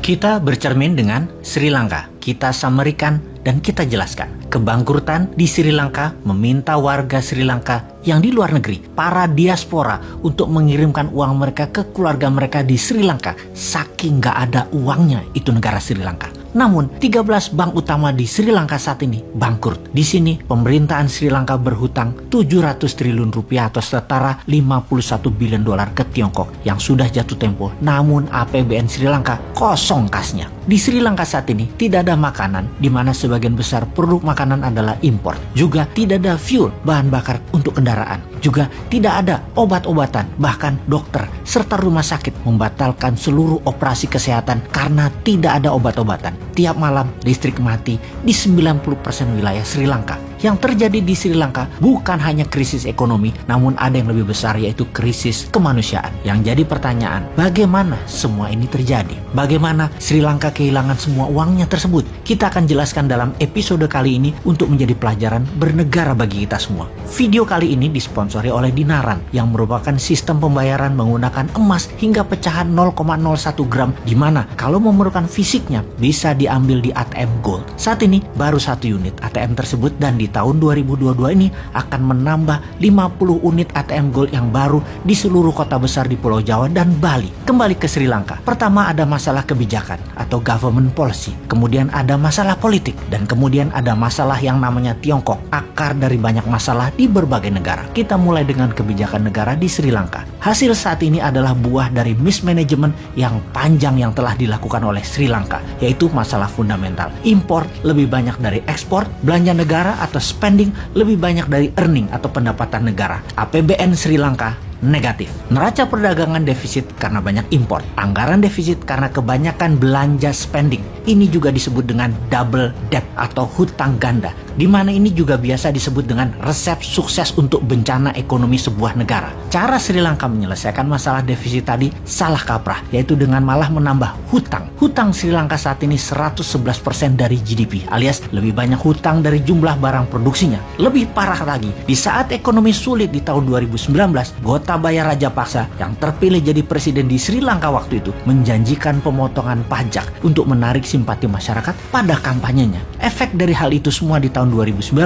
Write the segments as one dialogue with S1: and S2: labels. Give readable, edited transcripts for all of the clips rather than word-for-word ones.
S1: Kita bercermin dengan Sri Lanka. Kita samarikan dan kita jelaskan. Kebangkrutan di Sri Lanka meminta warga Sri Lanka yang di luar negeri, para diaspora, untuk mengirimkan uang mereka ke keluarga mereka di Sri Lanka. Saking gak ada uangnya itu negara Sri Lanka. Namun 13 bank utama di Sri Lanka saat ini bangkrut. Di sini pemerintahan Sri Lanka berhutang 700 triliun rupiah atau setara 51 bilion dolar ke Tiongkok yang sudah jatuh tempo. Namun APBN Sri Lanka kosong kasnya. Di Sri Lanka saat ini tidak ada makanan, di mana sebagian besar produk makanan adalah impor. Juga tidak ada fuel, bahan bakar untuk kendaraan. Juga tidak ada obat-obatan, bahkan dokter serta rumah sakit membatalkan seluruh operasi kesehatan karena tidak ada obat-obatan. Tiap malam listrik mati di 90% wilayah Sri Lanka. Yang terjadi di Sri Lanka bukan hanya krisis ekonomi, namun ada yang lebih besar, yaitu krisis kemanusiaan. Yang jadi pertanyaan, bagaimana semua ini terjadi? Bagaimana Sri Lanka kehilangan semua uangnya tersebut? Kita akan jelaskan dalam episode kali ini untuk menjadi pelajaran bernegara bagi kita semua. Video kali ini disponsori oleh Dinaran yang merupakan sistem pembayaran menggunakan emas hingga pecahan 0,01 gram, di mana kalau memerlukan fisiknya bisa diambil di ATM Gold. Saat ini baru 1 unit ATM tersebut, dan di tahun 2022 ini akan menambah 50 unit ATM Gold yang baru di seluruh kota besar di Pulau Jawa dan Bali. Kembali ke Sri Lanka. Pertama ada masalah kebijakan atau government policy. Kemudian ada masalah politik. Dan kemudian ada masalah yang namanya Tiongkok. Akar dari banyak masalah di berbagai negara. Kita mulai dengan kebijakan negara di Sri Lanka. Hasil saat ini adalah buah dari mismanagement yang panjang yang telah dilakukan oleh Sri Lanka, yaitu masalah fundamental. Impor lebih banyak dari ekspor, belanja negara atau spending lebih banyak dari earning atau pendapatan negara. APBN Sri Lanka negatif. Neraca perdagangan defisit karena banyak impor. Anggaran defisit karena kebanyakan belanja spending. Ini juga disebut dengan double debt atau hutang ganda, di mana ini juga biasa disebut dengan resep sukses untuk bencana ekonomi sebuah negara. Cara Sri Lanka menyelesaikan masalah defisit tadi salah kaprah, yaitu dengan malah menambah hutang. Hutang Sri Lanka saat ini 111% dari GDP, alias lebih banyak hutang dari jumlah barang produksinya. Lebih parah lagi, di saat ekonomi sulit di tahun 2019, Gotabaya Rajapaksa yang terpilih jadi presiden di Sri Lanka waktu itu menjanjikan pemotongan pajak untuk menarik simpati masyarakat pada kampanyenya. Efek dari hal itu semua di tahun 2019,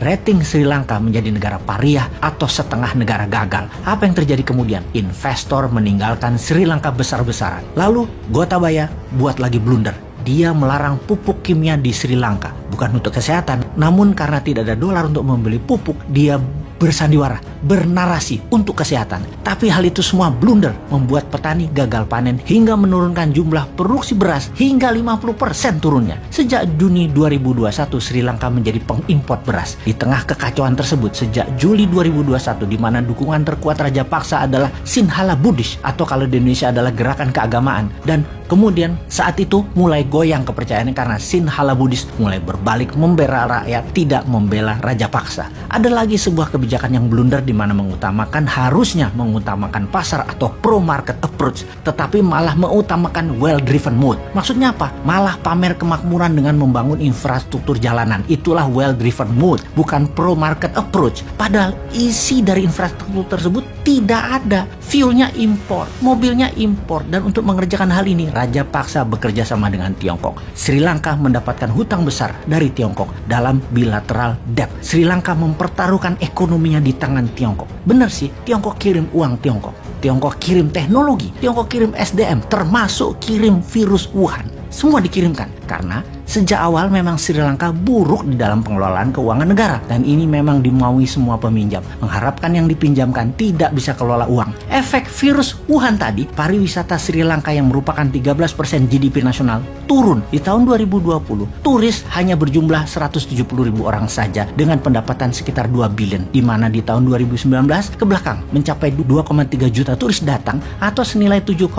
S1: rating Sri Lanka menjadi negara pariah atau setengah negara gagal. Apa yang terjadi kemudian? Investor meninggalkan Sri Lanka besar-besaran. Lalu Gotabaya buat lagi blunder. Dia melarang pupuk kimia di Sri Lanka. Bukan untuk kesehatan, namun karena tidak ada dolar untuk membeli pupuk, dia bersandiwara, bernarasi untuk kesehatan. Tapi hal itu semua blunder, membuat petani gagal panen hingga menurunkan jumlah produksi beras hingga 50% turunnya. Sejak Juni 2021, Sri Lanka menjadi pengimpor beras. Di tengah kekacauan tersebut, sejak Juli 2021, di mana dukungan terkuat Rajapaksa adalah Sinhala Buddhist, atau kalau di Indonesia adalah gerakan keagamaan. Dan kemudian saat itu mulai goyang kepercayaannya karena Sinhala Buddhist mulai berbalik membela rakyat, tidak membela Rajapaksa. Ada lagi sebuah kebijakan yang blunder, di mana harusnya mengutamakan pasar atau pro market approach, tetapi malah mengutamakan well driven mode. Maksudnya apa? Malah pamer kemakmuran dengan membangun infrastruktur jalanan. Itulah well driven mode, bukan pro market approach. Padahal isi dari infrastruktur tersebut tidak ada. Fuelnya impor, mobilnya impor, dan untuk mengerjakan hal ini Rajapaksa bekerja sama dengan Tiongkok. Sri Lanka mendapatkan hutang besar dari Tiongkok dalam bilateral debt. Sri Lanka mempertaruhkan ekonominya di tangan Tiongkok. Benar sih, Tiongkok kirim uang Tiongkok kirim teknologi, Tiongkok kirim SDM, termasuk kirim virus Wuhan. Semua dikirimkan karena sejak awal memang Sri Lanka buruk di dalam pengelolaan keuangan negara, dan ini memang dimaui semua peminjam, mengharapkan yang dipinjamkan tidak bisa kelola uang. Efek virus Wuhan tadi, pariwisata Sri Lanka yang merupakan 13% GDP nasional turun. Di tahun 2020, turis hanya berjumlah 170.000 orang saja dengan pendapatan sekitar 2 billion, di mana di tahun 2019 ke belakang mencapai 2,3 juta turis datang atau senilai 7,5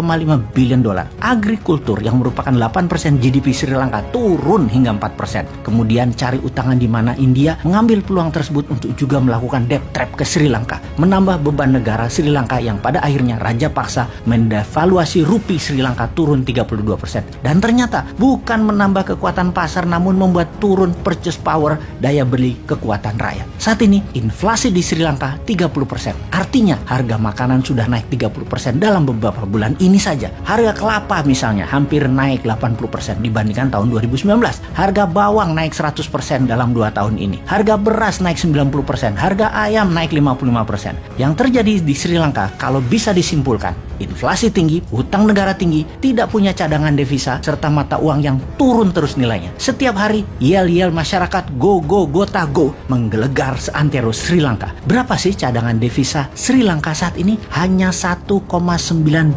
S1: billion dolar. Agrikultur yang merupakan 8% GDP Sri Lanka turun turun hingga 4%. Kemudian cari utangan di mana India mengambil peluang tersebut untuk juga melakukan debt trap ke Sri Lanka, menambah beban negara Sri Lanka yang pada akhirnya raja paksa mendevaluasi rupiah Sri Lanka turun 32%. Dan ternyata bukan menambah kekuatan pasar namun membuat turun purchase power, daya beli kekuatan rakyat. Saat ini inflasi di Sri Lanka 30%. Artinya harga makanan sudah naik 30% dalam beberapa bulan ini saja. Harga kelapa misalnya hampir naik 80% dibandingkan tahun 2019. Harga bawang naik 100% dalam 2 tahun ini. Harga beras naik 90%. Harga ayam naik 55%. Yang terjadi di Sri Lanka kalau bisa disimpulkan, inflasi tinggi, hutang negara tinggi, tidak punya cadangan devisa, serta mata uang yang turun terus nilainya. Setiap hari, yel-yel masyarakat go gota go menggelegar seantero Sri Lanka. Berapa sih cadangan devisa Sri Lanka saat ini? Hanya 1,9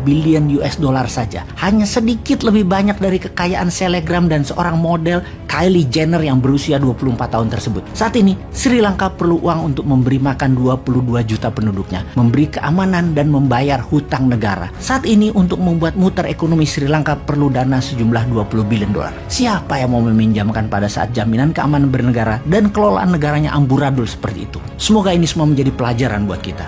S1: billion US dollar saja. Hanya sedikit lebih banyak dari kekayaan selebgram dan seorang model Kylie Jenner yang berusia 24 tahun tersebut. Saat ini, Sri Lanka perlu uang untuk memberi makan 22 juta penduduknya, memberi keamanan dan membayar hutang negara. Saat ini untuk membuat muter ekonomi Sri Lanka perlu dana sejumlah 20 billion dolar. Siapa yang mau meminjamkan pada saat jaminan keamanan bernegara dan kelolaan negaranya amburadul seperti itu? Semoga ini semua menjadi pelajaran buat kita.